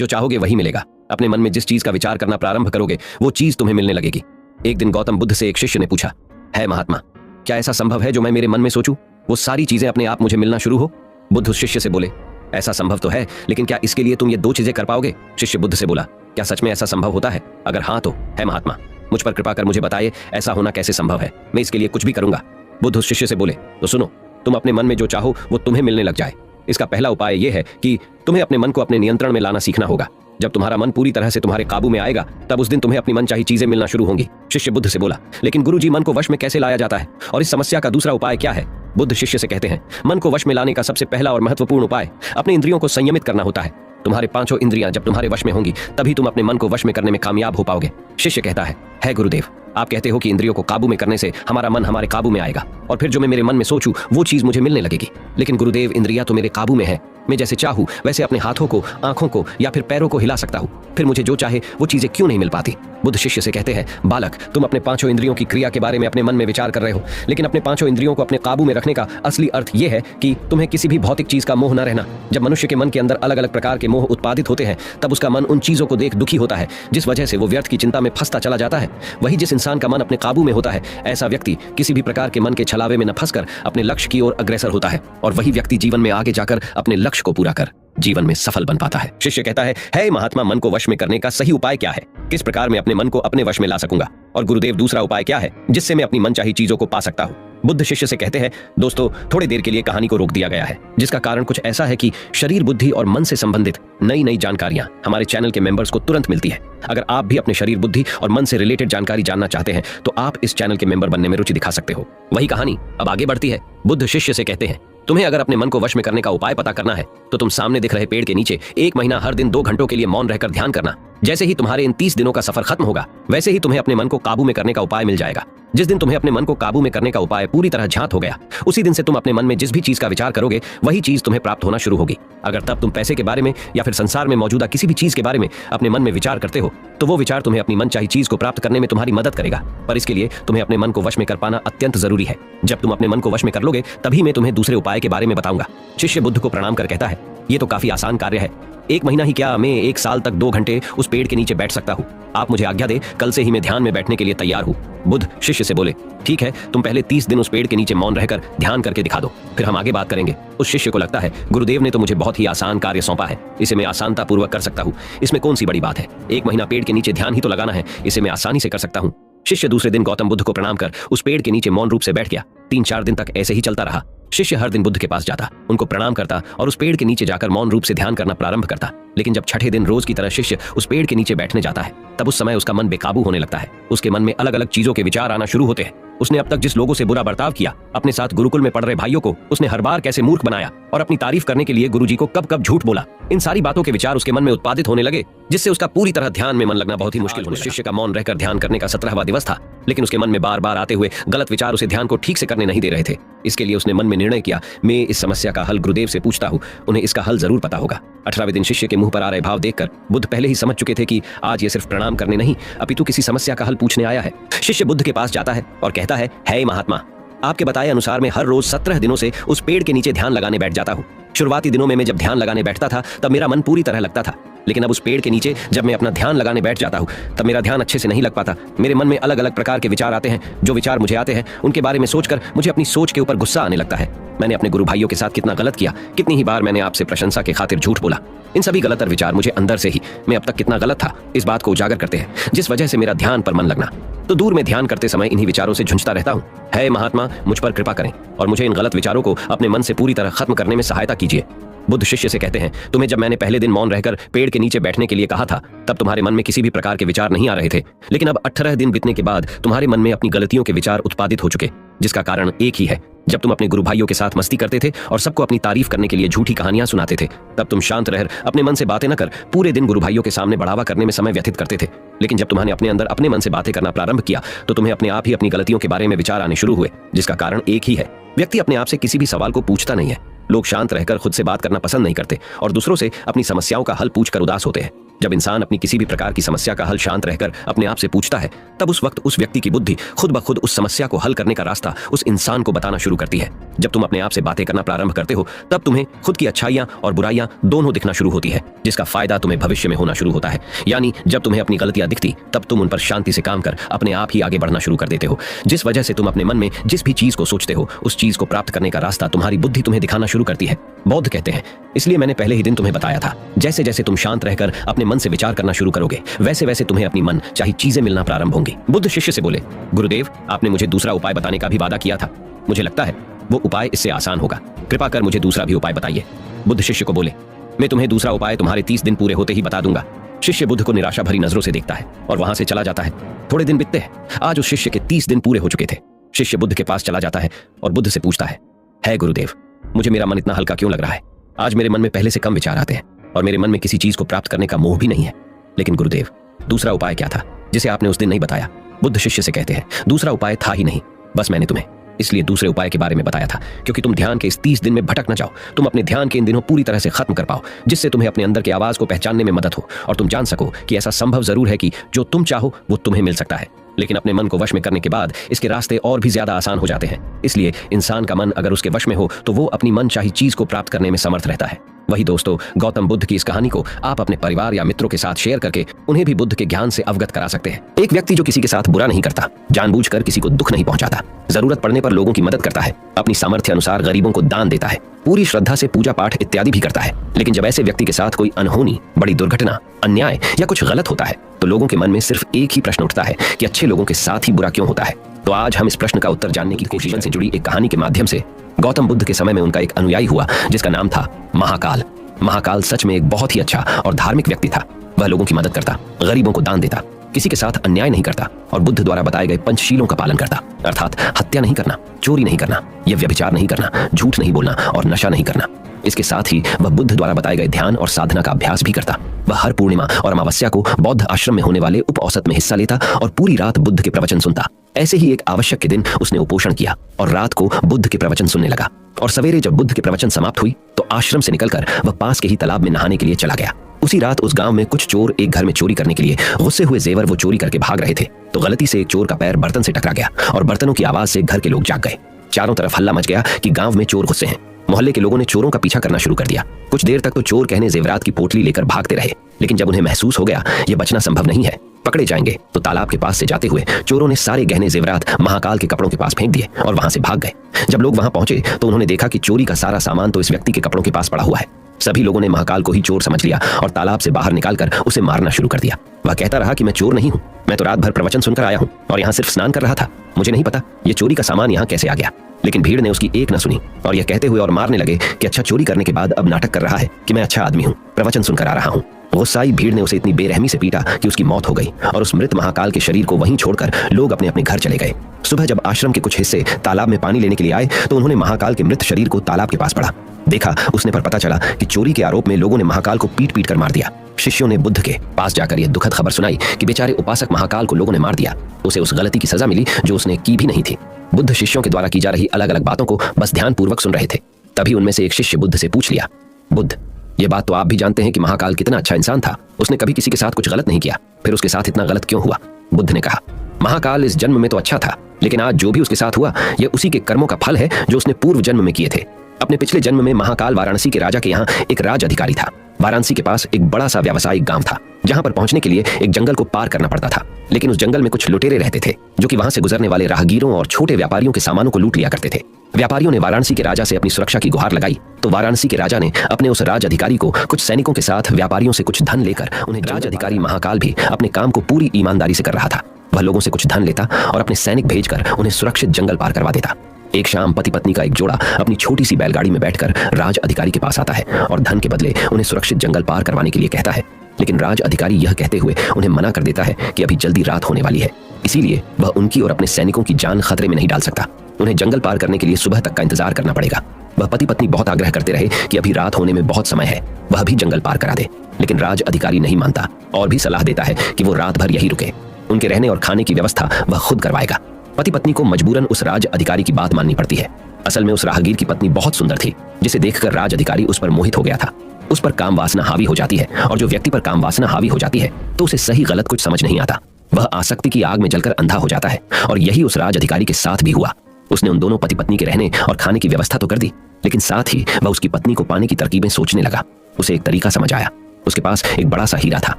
जो चाहोगे वही मिलेगा। अपने मन में जिस चीज का विचार करना प्रारंभ करोगे वो चीज तुम्हें मिलने लगेगी। एक दिन गौतम बुद्ध से एक शिष्य ने पूछा, है महात्मा, क्या ऐसा संभव है जो मैं मेरे मन में सोचूं वो सारी चीजें अपने आप मुझे मिलना शुरू हो? बुद्ध उस शिष्य से बोले, ऐसा संभव तो है, लेकिन क्या इसके लिए तुम ये दो चीजें कर पाओगे? शिष्य बुद्ध से बोला, क्या सच में ऐसा संभव होता है? अगर हाँ तो है महात्मा, मुझ पर कृपा कर मुझे बताइए ऐसा होना कैसे संभव है, मैं इसके लिए कुछ भी करूंगा। बुद्ध उस शिष्य से बोले, तो सुनो, तुम अपने मन में जो चाहो वो तुम्हें मिलने लग जाए। इसका पहला उपाय यह है कि तुम्हें अपने मन को अपने नियंत्रण में लाना सीखना होगा। जब तुम्हारा मन पूरी तरह से तुम्हारे काबू में आएगा तब उस दिन तुम्हें अपनी मनचाही चीजें मिलना शुरू होंगी। शिष्य बुद्ध से बोला, लेकिन गुरुजी, मन को वश में कैसे लाया जाता है और इस समस्या का दूसरा उपाय क्या है? बुद्ध शिष्य से कहते हैं, मन को वश में लाने का सबसे पहला और महत्वपूर्ण उपाय अपने इंद्रियों को संयमित करना होता है। तुम्हारे पांचों इंद्रियां जब तुम्हारे वश में होंगी तभी तुम अपने मन को वश में करने में कामयाब हो पाओगे। शिष्य कहता है गुरुदेव, आप कहते हो कि इंद्रियों को काबू में करने से हमारा मन हमारे काबू में आएगा और फिर जो मैं मेरे मन में सोचूं वो चीज मुझे मिलने लगेगी। लेकिन गुरुदेव, इंद्रियां तो मेरे काबू में है, मैं जैसे चाहूं वैसे अपने हाथों को, आंखों को या फिर पैरों को हिला सकता हूं, फिर मुझे जो चाहे वो चीजें क्यों नहीं मिल पाती? बुद्ध शिष्य से कहते हैं, बालक, तुम अपने पांचों इंद्रियों की क्रिया के बारे में अपने मन में विचार कर रहे हो, लेकिन अपने पांचों इंद्रियों को अपने काबू में रखने का असली अर्थ यह है कि तुम्हें किसी भी भौतिक चीज का मोह न रहना। जब मनुष्य के मन के अंदर अलग अलग प्रकार के मोह उत्पादित होते हैं तब उसका मन उन चीजों को देख दुखी होता है जिस वजह से वो व्यर्थ की चिंता में फंसता चला जाता है। वही जिस इंसान का मन अपने काबू में होता है, ऐसा व्यक्ति किसी भी प्रकार के मन के छलावे में न फंसकर अपने लक्ष्य की ओर अग्रसर होता है और वही व्यक्ति जीवन में आगे जाकर अपने लक्ष्य को पूरा कर जीवन में सफल बन पाता है। शिष्य कहता है महात्मा, मन को वश में करने का सही उपाय क्या है? किस प्रकार मैं अपने मन को अपने वश में ला सकूंगा? और गुरुदेव, दूसरा उपाय क्या है जिससे मैं अपनी मनचाही चीजों को पा सकता हूँ? बुद्ध शिष्य से कहते हैं, दोस्तों, थोड़ी देर के लिए कहानी को रोक दिया गया है, जिसका कारण कुछ ऐसा है कि शरीर, बुद्धि और मन से संबंधित नई नई जानकारियां हमारे चैनल के मेंबर्स को तुरंत मिलती है। अगर आप भी अपने शरीर, बुद्धि और मन से रिलेटेड जानकारी जानना चाहते हैं तो आप इस चैनल के मेंबर बनने में रुचि दिखा सकते हो। वही कहानी अब आगे बढ़ती है। बुद्ध शिष्य से कहते हैं, तुम्हें अगर अपने मन को वश में करने का उपाय पता करना है तो तुम सामने दिख रहे पेड़ के नीचे 1 महीना हर दिन 2 घंटों के लिए मौन रहकर ध्यान करना। जैसे ही तुम्हारे इन 30 दिनों का सफर खत्म होगा वैसे ही तुम्हें अपने मन को काबू में करने का उपाय मिल जाएगा। जिस दिन तुम्हें अपने मन को काबू में करने का उपाय पूरी तरह झांत हो गया, उसी दिन से तुम अपने मन में जिस भी चीज का विचार करोगे वही चीज तुम्हें प्राप्त होना शुरू होगी। अगर तब तुम पैसे के बारे में या फिर संसार में मौजूदा किसी भी चीज के बारे में अपने मन में विचार करते हो तो वो विचार तुम्हें अपनी मनचाही चीज को प्राप्त करने में तुम्हारी मदद करेगा। पर इसके लिए तुम्हें अपने मन को वश में कर पाना अत्यंत जरूरी है। जब तुम अपने मन को वश में कर लोगे तभी मैं तुम्हें दूसरे उपाय के बारे में बताऊंगा। शिष्य बुद्ध को प्रणाम कर कहता है, ये तो काफी आसान कार्य है। 1 महीना ही क्या, मैं 1 साल तक 2 घंटे उस पेड़ के नीचे बैठ सकता हूँ। आप मुझे आज्ञा दे, कल से ही मैं ध्यान में बैठने के लिए तैयार हूँ। बुद्ध शिष्य से बोले, ठीक है, तुम पहले 30 दिन उस पेड़ के नीचे मौन रहकर ध्यान करके दिखा दो, फिर हम आगे बात करेंगे। उस शिष्य को लगता है, गुरुदेव ने तो मुझे बहुत ही आसान कार्य सौंपा है, इसे मैं आसानता पूर्वक कर सकता हूँ, इसमें कौन सी बड़ी बात है? 1 महीना पेड़ के नीचे ध्यान ही तो लगाना है, इसे मैं आसानी से कर सकता हूँ। शिष्य दूसरे दिन गौतम बुद्ध को प्रणाम कर उस पेड़ के नीचे मौन रूप से बैठ गया। 3-4 दिन तक ऐसे ही चलता रहा। शिष्य हर दिन बुद्ध के पास जाता, उनको प्रणाम करता और उस पेड़ के नीचे जाकर मौन रूप से ध्यान करना प्रारंभ करता। लेकिन जब छठे दिन रोज की तरह शिष्य उस पेड़ के नीचे बैठने जाता है तब उस समय उसका मन बेकाबू होने लगता है। उसके मन में अलग अलग चीजों के विचार आना शुरू होते हैं। उसने अब तक जिस लोगों से बुरा बर्ताव किया, अपने साथ गुरुकुल में पढ़ रहे भाइयों को उसने हर बार कैसे मूर्ख बनाया और अपनी तारीफ करने के लिए गुरुजी को कब कब झूठ बोला, इन सारी बातों के विचार उसके मन में उत्पादित होने लगे, जिससे उसका पूरी तरह ध्यान में मन लगना बहुत ही मुश्किल होने लगा। शिष्य का मौन रहकर ध्यान करने का 17वां दिवस था, लेकिन उसके मन में बार बार आते हुए गलत विचार उसे ध्यान को ठीक से करने नहीं दे रहे थे। इसके लिए उसने मन में निर्णय किया, मैं इस समस्या का हल गुरुदेव से पूछता हूँ, उन्हें इसका हल जरूर पता होगा। 18वें दिन शिष्य के मुंह पर आ रहे भाव देखकर बुद्ध पहले ही समझ चुके थे कि आज ये सिर्फ प्रणाम करने नहीं अपितु किसी समस्या का हल पूछने आया है। शिष्य बुद्ध के पास जाता है और कहता है महात्मा, आपके बताए अनुसार मैं हर रोज 17 दिनों से उस पेड़ के नीचे ध्यान लगाने बैठ जाता हूँ। शुरुआती दिनों में मैं जब ध्यान लगाने बैठता था तब मेरा मन पूरी तरह लगता था, लेकिन अब उस पेड़ के नीचे जब मैं अपना ध्यान लगाने बैठ जाता हूँ तब मेरा ध्यान अच्छे से नहीं लग पाता। मेरे मन में अलग अलग प्रकार के विचार आते हैं। जो विचार मुझे आते हैं उनके बारे में सोचकर मुझे अपनी सोच के ऊपर गुस्सा आने लगता है। मैंने अपने गुरु भाइयों के साथ कितना गलत किया, कितनी ही बार मैंने आपसे प्रशंसा के खातिर झूठ बोला। इन सभी गलत विचार मुझे अंदर से ही मैं अब तक कितना गलत था इस बात को उजागर करते हैं, जिस वजह से मेरा ध्यान पर मन लगना। तो दूर में ध्यान करते समय इन्हीं विचारों से झुंझता रहता हूँ। है महात्मा, मुझ पर कृपा करें और मुझे इन गलत विचारों को अपने मन से पूरी तरह खत्म करने में सहायता कीजिए। बुद्ध शिष्य से कहते हैं, तुम्हें जब मैंने पहले दिन मौन रहकर पेड़ के नीचे बैठने के लिए कहा था तब तुम्हारे मन में किसी भी प्रकार के विचार नहीं आ रहे थे, लेकिन अब 18 दिन बीतने के बाद तुम्हारे मन में अपनी गलतियों के विचार उत्पादित हो चुके, जिसका कारण एक ही है। जब तुम अपने गुरु भाइयों के साथ मस्ती करते थे और सबको अपनी तारीफ करने के लिए झूठी कहानियां सुनाते थे, तब तुम शांत रह अपने मन से बातें न कर पूरे दिन गुरु भाइयों के सामने बढ़ावा करने में समय व्यतीत करते थे। लेकिन जब तुम्हारे अपने अंदर अपने मन से बातें करना प्रारंभ किया तो तुम्हें अपने आप ही अपनी गलतियों के बारे में विचार आने शुरू हुए, जिसका कारण एक ही है। व्यक्ति अपने आप से किसी भी सवाल को पूछता नहीं है। लोग शांत रहकर खुद से बात करना पसंद नहीं करते और दूसरों से अपनी समस्याओं का हल पूछकर उदास होते हैं। जब इंसान अपनी किसी भी प्रकार की समस्या का हल शांत रहकर अपने आप से पूछता है, तब उस वक्त उस व्यक्ति की बुद्धि खुद ब खुद उस समस्या को हल करने का रास्ता उस इंसान को बताना शुरू करती है। जब तुम अपने आप से बातें करना प्रारंभ करते हो, तब तुम्हें खुद की अच्छाइयां और बुराइयां दोनों दिखना शुरू होती है, जिसका फायदा तुम्हें भविष्य में होना शुरू होता है। यानी जब तुम्हें अपनी गलतियां दिखती, तब तुम उन पर शांति से काम कर अपने आप ही आगे बढ़ना शुरू कर देते हो। जिस वजह से तुम अपने मन में जिस भी चीज को सोचते हो, उस चीज को प्राप्त करने का रास्ता तुम्हारी बुद्धि तुम्हें दिखाना शुरू करती है। बौद्ध कहते हैं, इसलिए मैंने पहले ही दिन तुम्हें बताया था, जैसे जैसे तुम शांत रहकर अपने मन से विचार करना शुरू करोगे, वैसे वैसे तुम्हें अपनी मन चाही चीजें मिलना प्रारंभ होंगी। बुद्ध शिष्य से बोले, गुरुदेव, आपने मुझे दूसरा उपाय बताने का भी वादा किया था। मुझे लगता है वो उपाय इससे आसान होगा। कृपा कर मुझे दूसरा भी उपाय बताइए। बुद्ध शिष्य को बोले, मैं तुम्हें दूसरा उपाय तुम्हारे 30 दिन पूरे होते ही बता दूंगा। शिष्य बुद्ध को निराशा भरी नजरों से देखता है और वहां से चला जाता है। थोड़े दिन बीतते हैं। आज उस शिष्य के 30 दिन पूरे हो चुके थे। शिष्य बुद्ध के पास चला जाता है और बुद्ध से पूछता है गुरुदेव, मुझे मेरा मन इतना हल्का क्यों लग रहा है? आज मेरे मन में पहले से कम विचार आते हैं और मेरे मन में किसी चीज को प्राप्त करने का मोह भी नहीं है। लेकिन गुरुदेव, दूसरा उपाय क्या था जिसे आपने उस दिन नहीं बताया? बुद्ध शिष्य से कहते हैं, दूसरा उपाय था ही नहीं, बस मैंने तुम्हें इसलिए दूसरे उपाय के बारे में बताया था क्योंकि तुम ध्यान के इस 30 दिन में भटक न जाओ। तुम अपने ध्यान के इन दिनों पूरी तरह से खत्म कर पाओ, जिससे तुम्हें अपने अंदर की आवाज को पहचानने में मदद हो और तुम जान सको कि ऐसा संभव जरूर है कि जो तुम चाहो वो तुम्हें मिल सकता है। लेकिन अपने मन को वश में करने के बाद इसके रास्ते और भी ज्यादा आसान हो जाते हैं। इसलिए इंसान का मन अगर उसके वश में हो तो वो अपनी मनचाही चीज को प्राप्त करने में समर्थ रहता है। वही दोस्तों, गौतम बुद्ध की इस कहानी को आप अपने परिवार या मित्रों के साथ शेयर करके उन्हें भी बुद्ध के ज्ञान से अवगत करा सकते हैं। एक व्यक्ति जो किसी के साथ बुरा नहीं करता, जानबूझकर किसी को दुख नहीं पहुंचाता, जरूरत पड़ने पर लोगों की मदद करता है, अपनी सामर्थ्य अनुसार गरीबों को दान देता है, पूरी श्रद्धा से पूजा पाठ इत्यादि भी करता है। लेकिन जब ऐसे व्यक्ति के साथ कोई अनहोनी, बड़ी दुर्घटना, अन्याय या कुछ गलत होता है तो लोगों के मन में सिर्फ एक ही प्रश्न उठता है कि अच्छे लोगों के साथ ही बुरा क्यों होता है। तो आज हम इस प्रश्न का उत्तर जानने की कोशिश से जुड़ी एक कहानी के माध्यम से गौतम बुद्ध के समय में उनका एक अनुयायी हुआ जिसका नाम था महाकाल। महाकाल सच में एक बहुत ही अच्छा और धार्मिक व्यक्ति था। वह लोगों की मदद करता, गरीबों को दान देता, किसी के साथ अन्याय नहीं करता और बुद्ध द्वारा बताए गए पंचशीलों का पालन करता, अर्थात हत्या नहीं करना, चोरी नहीं करना, यह व्यभिचार नहीं करना, झूठ नहीं बोलना और नशा नहीं करना। इसके साथ ही वह बुद्ध द्वारा बताए गए ध्यान और साधना का अभ्यास भी करता। वह हर पूर्णिमा और अमावस्या को बौद्ध आश्रम में होने वाले उप औसत में हिस्सा लेता और पूरी रात बुद्ध के प्रवचन सुनता। ऐसे ही एक आवश्यक के दिन उसने उपोषण किया और रात को बुद्ध के प्रवचन सुनने लगा। और सवेरे जब बुद्ध के प्रवचन समाप्त हुई तो आश्रम से निकलकर वह पास के ही तालाब में नहाने के लिए चला गया। उसी रात उस गांव में कुछ चोर एक घर में चोरी करने के लिए गुस्से हुए जेवर वो चोरी करके भाग रहे थे तो गलती से एक चोर का पैर बर्तन से टकरा गया और बर्तनों की आवाज से घर के लोग जाग गए। चारों तरफ हल्ला मच गया कि गांव में चोर घुसे हैं। मोहल्ले के लोगों ने चोरों का पीछा करना शुरू कर दिया। कुछ देर तक तो चोर कहने जेवरात की पोटली लेकर भागते रहे, लेकिन जब उन्हें महसूस हो गया ये बचना संभव नहीं है, पकड़े जाएंगे, तो तालाब के पास से जाते हुए चोरों ने सारे गहने जेवरात महाकाल के कपड़ों के पास फेंक दिए और वहां से भाग गए। जब लोग वहां पहुंचे तो उन्होंने देखा कि चोरी का सारा सामान तो इस व्यक्ति के कपड़ों के पास पड़ा हुआ है। सभी लोगों ने महाकाल को ही चोर समझ लिया और तालाब से बाहर निकालकर उसे मारना शुरू कर दिया। वह कहता रहा कि मैं चोर नहीं हूँ, मैं तो रात भर प्रवचन सुनकर आया हूँ और यहाँ सिर्फ स्नान कर रहा था। मुझे नहीं पता ये चोरी का सामान यहाँ कैसे आ गया। लेकिन भीड़ ने उसकी एक न सुनी और यह कहते हुए और मारने लगे कि अच्छा, चोरी करने के बाद अब नाटक कर रहा है कि मैं अच्छा आदमी हूँ, प्रवचन सुनकर आ रहा हूँ। गुस्साई भीड़ ने उसे इतनी बेरहमी से पीटा कि उसकी मौत हो गई और उस मृत महाकाल के शरीर को वहीं छोड़कर लोग अपने अपने घर चले गए। सुबह जब आश्रम के कुछ हिस्से तालाब में पानी लेने के लिए आए तो उन्होंने महाकाल के मृत शरीर को तालाब के पास पड़ा। देखा उसने पर पता चला कि चोरी के आरोप में लोगों ने महाकाल को पीट पीट कर मार दिया। शिष्यों ने बुद्ध के पास जाकर यह दुखद खबर सुनाई कि बेचारे उपासक महाकाल को लोगों ने मार दिया। उसे उस गलती की सजा मिली जो उसने की भी नहीं थी। बुद्ध शिष्यों के द्वारा की जा रही अलग अलग बातों को बस ध्यान पूर्वक सुन रहे थे। तभी उनमें से एक शिष्य बुद्ध से पूछ लिया, बुद्ध, ये बात तो आप भी जानते हैं कि महाकाल कितना अच्छा इंसान था, उसने कभी किसी के साथ कुछ गलत नहीं किया, फिर उसके साथ इतना गलत क्यों हुआ? बुद्ध ने कहा, महाकाल इस जन्म में तो अच्छा था, लेकिन आज जो भी उसके साथ हुआ यह उसी के कर्मों का फल है जो उसने पूर्व जन्म में किए थे। अपने पिछले जन्म में महाकाल वाराणसी के राजा के यहाँ एक राज अधिकारी था। वाराणसी के पास एक बड़ा सा व्यावसायिक गांव था जहां पर पहुंचने के लिए एक जंगल को पार करना पड़ता था। लेकिन उस जंगल में कुछ लुटेरे रहते थे जो कि वहां से गुजरने वाले राहगीरों और छोटे व्यापारियों के सामानों को लूट लिया करते थे। व्यापारियों ने वाराणसी के राजा से अपनी सुरक्षा की गुहार लगाई तो वाराणसी के राजा ने अपने उस राज अधिकारी को कुछ सैनिकों के साथ व्यापारियों से कुछ धन लेकर उन्हें राज अधिकारी महाकाल भी अपने काम को पूरी ईमानदारी से कर रहा था। वह लोगों से कुछ धन लेता और अपने सैनिक भेजकर उन्हें सुरक्षित जंगल पार करवा देता। एक शाम पति पत्नी का एक जोड़ा अपनी छोटी सी बैलगाड़ी में बैठकर राज अधिकारी के पास आता है और धन के बदले उन्हें सुरक्षित जंगल पार करवाने के लिए कहता है। लेकिन राज अधिकारी यह कहते हुए उन्हें मना कर देता है कि अभी जल्दी रात होने वाली है, इसीलिए वह उनकी और अपने सैनिकों की जान खतरे में नहीं डाल सकता। उन्हें जंगल पार करने के लिए सुबह तक का इंतजार करना पड़ेगा। वह पति पत्नी बहुत आग्रह करते रहे कि अभी रात होने में बहुत समय है, वह भी जंगल पार करा दे, लेकिन राज अधिकारी नहीं मानता और भी सलाह देता है कि वो रात भर यही रुके। उनके रहने और खाने की व्यवस्था वह खुद करवाएगा। पति पत्नी को मजबूरन उस राज अधिकारी की बात माननी पड़ती है। असल में उस राहगीर की पत्नी बहुत सुंदर थी जिसे देखकर राज अधिकारी उस पर मोहित हो गया था। उस पर काम वासना हावी हो जाती है, और जो व्यक्ति पर काम वासना हावी हो जाती है तो उसे सही गलत कुछ समझ नहीं आता। वह आसक्ति की आग में जलकर अंधा हो जाता है, और यही उस राज अधिकारी के साथ भी हुआ। उसने उन दोनों पति पत्नी के रहने और खाने की व्यवस्था तो कर दी, लेकिन साथ ही वह उसकी पत्नी को पाने की तरकीबें सोचने लगा। उसे एक तरीका समझ आया। उसके पास एक बड़ा सा हीरा था।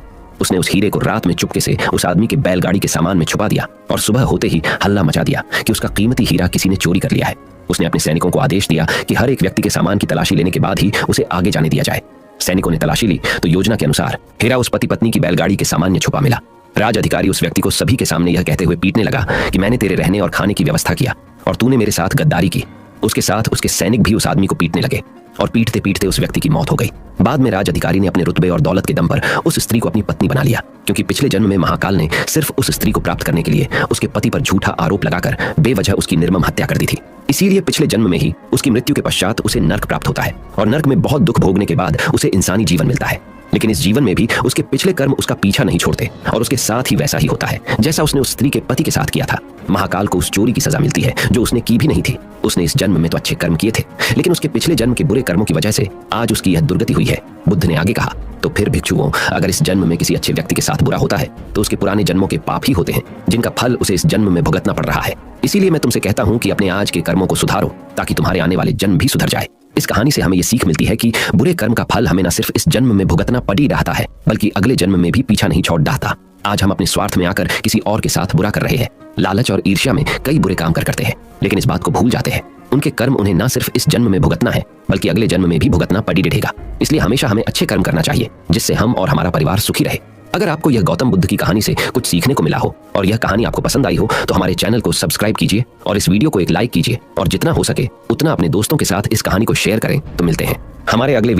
उसने उस हीरे को रात में चुपके से उस आदमी के बैलगाड़ी के सामान में छुपा दिया, और सुबह होते ही हल्ला मचा दिया कि उसका कीमती हीरा किसी ने चोरी कर लिया है। उसने अपने सैनिकों को आदेश दिया कि हर एक व्यक्ति के सामान की तलाशी लेने के बाद ही उसे आगे जाने दिया जाए। सैनिकों ने तलाशी ली तो योजना के अनुसार हीरा उस पति पत्नी की बैलगाड़ी के सामान में छुपा मिला। राज अधिकारी उस व्यक्ति को सभी के सामने यह कहते हुए पीटने लगा कि मैंने तेरे रहने और खाने की व्यवस्था किया, और तूने मेरे साथ गद्दारी की। उसके साथ उसके सैनिक भी उस आदमी को पीटने लगे, और पीटते पीटते उस व्यक्ति की मौत हो गई। बाद में राज अधिकारी ने अपने रुतबे और दौलत के दम पर उस स्त्री को अपनी पत्नी बना लिया, क्योंकि पिछले जन्म में महाकाल ने सिर्फ उस स्त्री को प्राप्त करने के लिए उसके पति पर झूठा आरोप लगाकर बेवजह उसकी निर्मम हत्या कर दी थी। इसीलिए पिछले जन्म में ही उसकी मृत्यु के पश्चात उसे नर्क प्राप्त होता है, और नर्क में बहुत दुख भोगने के बाद उसे इंसानी जीवन मिलता है। लेकिन इस जीवन में भी उसके पिछले कर्म उसका पीछा नहीं छोड़ते, और उसके साथ ही वैसा ही होता है जैसा उसने उस स्त्री के पति के साथ किया था। महाकाल को उस चोरी की सजा मिलती है जो उसने की भी नहीं थी। उसने इस जन्म में तो अच्छे कर्म किए थे, लेकिन उसके पिछले जन्म के बुरे कर्मों की वजह से आज उसकी यह दुर्गति हुई है। बुद्ध ने आगे कहा, तो फिर भिक्षुओं, अगर इस जन्म में किसी अच्छे व्यक्ति के साथ बुरा होता है तो उसके पुराने जन्मों के पाप ही होते हैं, जिनका फल उसे इस जन्म में भुगतना पड़ रहा है। इसीलिए मैं तुमसे कहता हूँ कि अपने आज के कर्मों को सुधारो, ताकि तुम्हारे आने वाले जन्म भी सुधर जाए। इस कहानी से हमें ये सीख मिलती है कि बुरे कर्म का फल हमें न सिर्फ इस जन्म में भुगतना पड़ ही रहता है, बल्कि अगले जन्म में भी पीछा नहीं छोड़ डालता। आज हम अपने स्वार्थ में आकर किसी और के साथ बुरा कर रहे हैं। लालच और ईर्ष्या में कई बुरे काम करते हैं, लेकिन इस बात को भूल जाते हैं उनके कर्म उन्हें न सिर्फ इस जन्म में भुगतना है, बल्कि अगले जन्म में भी भुगतना पड़ ही रहेगा। इसलिए हमेशा हमें अच्छे कर्म करना चाहिए, जिससे हम और हमारा परिवार सुखी रहे। अगर आपको यह गौतम बुद्ध की कहानी से कुछ सीखने को मिला हो और यह कहानी आपको पसंद आई हो तो हमारे चैनल को सब्सक्राइब कीजिए और इस वीडियो को एक लाइक कीजिए, और जितना हो सके उतना अपने दोस्तों के साथ इस कहानी को शेयर करें। तो मिलते हैं हमारे अगले